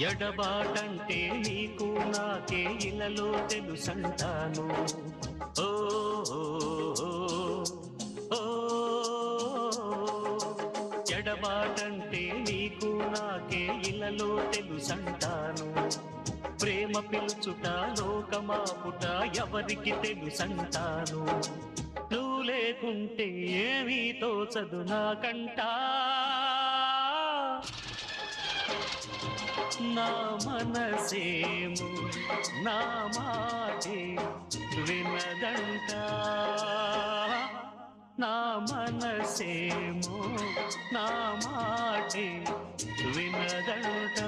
ఎడబాటంటే నీకు నాకే ఇలలో తెలుసంటాను. ఓ ఎడబాటంటే నీకు నాకే ఇలలో తెలుసంటాను. ప్రేమ పిలుచుట లోకమాపుట ఎవరికి తెలుసంటాను. నువ్వు లేకుంటే ఏమీ తోచదు నాకంటా. నా మనసేమో నా మాటే వినదంట. నా మనసేమో నా మాటే వినదంట.